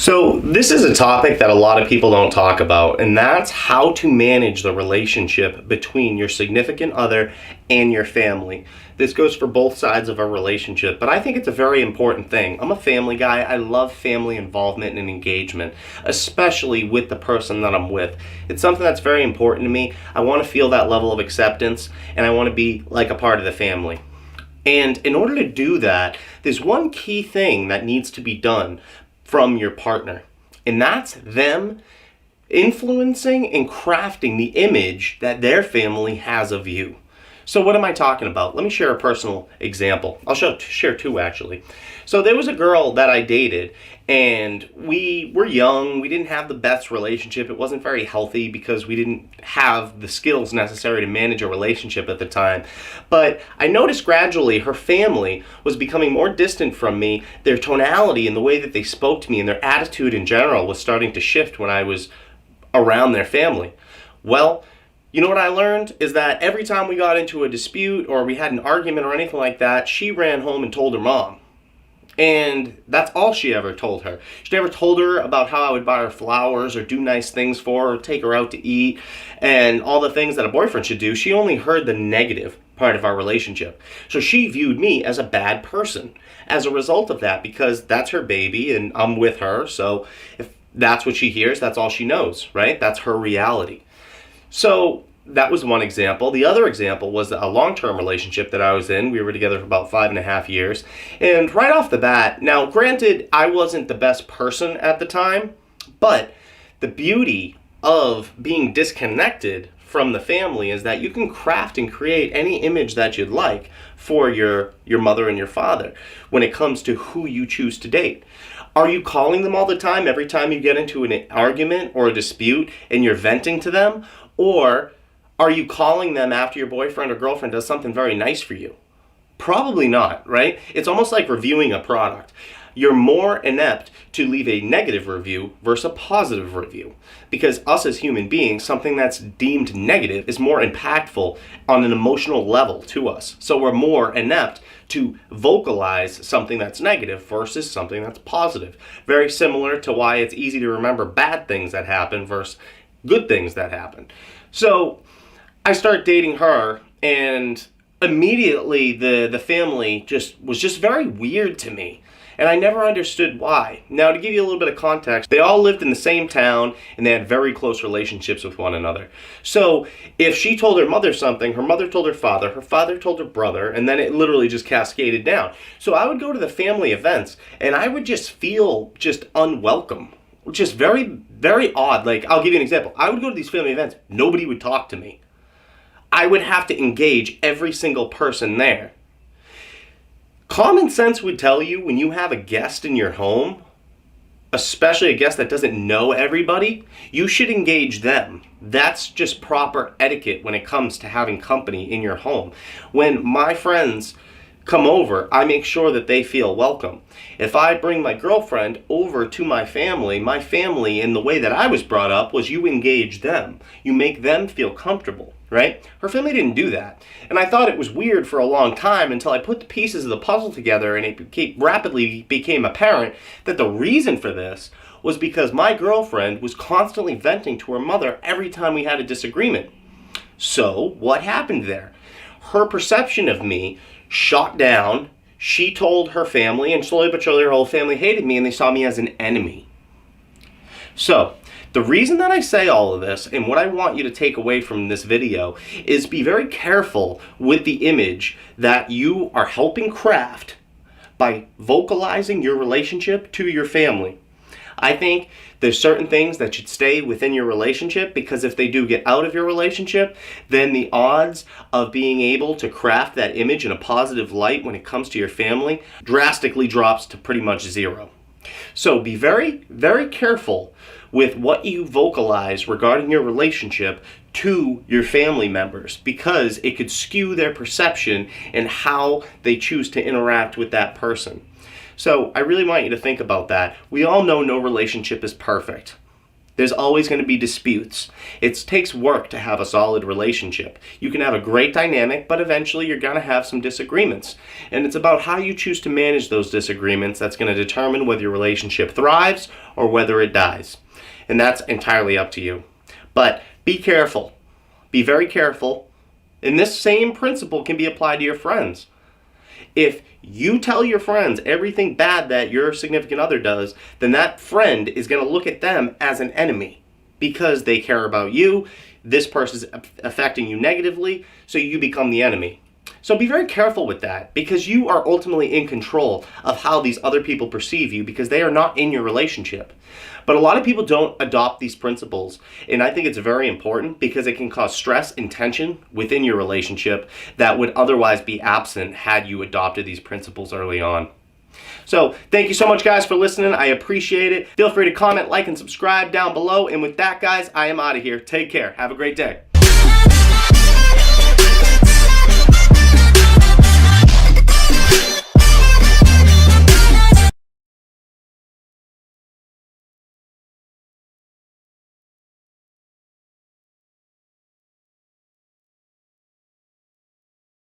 So, this is a topic that a lot of people don't talk about, and that's how to manage the relationship between your significant other and your family. This goes for both sides of a relationship, but I think it's a very important thing. I'm a family guy. I love family involvement and engagement, especially with the person that I'm with. It's something that's very important to me. I want to feel that level of acceptance, and I want to be like a part of the family. And in order to do that, there's one key thing that needs to be done from your partner, and that's them influencing and crafting the image that their family has of you. So what am I talking about? Let me share a personal example. I'll share two actually. So there was a girl that I dated, and we were young. We didn't have the best relationship. It wasn't very healthy because we didn't have the skills necessary to manage a relationship at the time. But I noticed gradually her family was becoming more distant from me. Their tonality and the way that they spoke to me and their attitude in general was starting to shift when I was around their family. Well, you know what I learned is that every time we got into a dispute or we had an argument or anything like that, she ran home and told her mom. And that's all she ever told her. She never told her about how I would buy her flowers or do nice things for her, or take her out to eat, and all the things that a boyfriend should do. She only heard the negative part of our relationship. So she viewed me as a bad person as a result of that, because that's her baby and I'm with her. So if that's what she hears, that's all she knows, right? That's her reality. So that was one example. The other example was a long-term relationship that I was in. We were together for about 5.5 years. And right off the bat, now granted, I wasn't the best person at the time, but the beauty of being disconnected from the family is that you can craft and create any image that you'd like for your mother and your father when it comes to who you choose to date. Are you calling them all the time every time you get into an argument or a dispute and you're venting to them? Or are you calling them after your boyfriend or girlfriend does something very nice for you? Probably not, right? It's almost like reviewing a product. You're more inept to leave a negative review versus a positive review. Because us as human beings, something that's deemed negative is more impactful on an emotional level to us. So we're more inept to vocalize something that's negative versus something that's positive. Very similar to why it's easy to remember bad things that happen versus good things that happen. So I start dating her, and immediately the family was just very weird to me, and I never understood why. Now, to give you a little bit of context, they all lived in the same town and they had very close relationships with one another. So if she told her mother something, her mother told her father told her brother, and then it literally just cascaded down. So I would go to the family events and I would just feel just unwelcome, which is very, very odd. Like, I'll give you an example. I would go to these family events, nobody would talk to me. I would have to engage every single person there. Common sense would tell you when you have a guest in your home, especially a guest that doesn't know everybody, you should engage them. That's just proper etiquette when it comes to having company in your home. When my friends come over, I make sure that they feel welcome. If I bring my girlfriend over to my family in the way that I was brought up was you engage them. You make them feel comfortable, right? Her family didn't do that. And I thought it was weird for a long time until I put the pieces of the puzzle together, and it rapidly became apparent that the reason for this was because my girlfriend was constantly venting to her mother every time we had a disagreement. So what happened there? Her perception of me shot down. She told her family, and slowly but surely her whole family hated me and they saw me as an enemy. So the reason that I say all of this, and what I want you to take away from this video, is be very careful with the image that you are helping craft by vocalizing your relationship to your family. I think there's certain things that should stay within your relationship, because if they do get out of your relationship, then the odds of being able to craft that image in a positive light when it comes to your family drastically drops to pretty much zero. So be very, very careful with what you vocalize regarding your relationship to your family members, because it could skew their perception and how they choose to interact with that person. So I really want you to think about that. We all know no relationship is perfect. There's always going to be disputes. It takes work to have a solid relationship. You can have a great dynamic, but eventually you're going to have some disagreements. And it's about how you choose to manage those disagreements that's going to determine whether your relationship thrives or whether it dies. And that's entirely up to you. But be careful. Be very careful. And this same principle can be applied to your friends. If you tell your friends everything bad that your significant other does, then that friend is going to look at them as an enemy because they care about you. This person's affecting you negatively, so you become the enemy. So be very careful with that, because you are ultimately in control of how these other people perceive you, because they are not in your relationship. But a lot of people don't adopt these principles, and I think it's very important because it can cause stress and tension within your relationship that would otherwise be absent had you adopted these principles early on. So thank you so much, guys, for listening. I appreciate it. Feel free to comment, like, and subscribe down below. And with that, guys, I am out of here. Take care. Have a great day.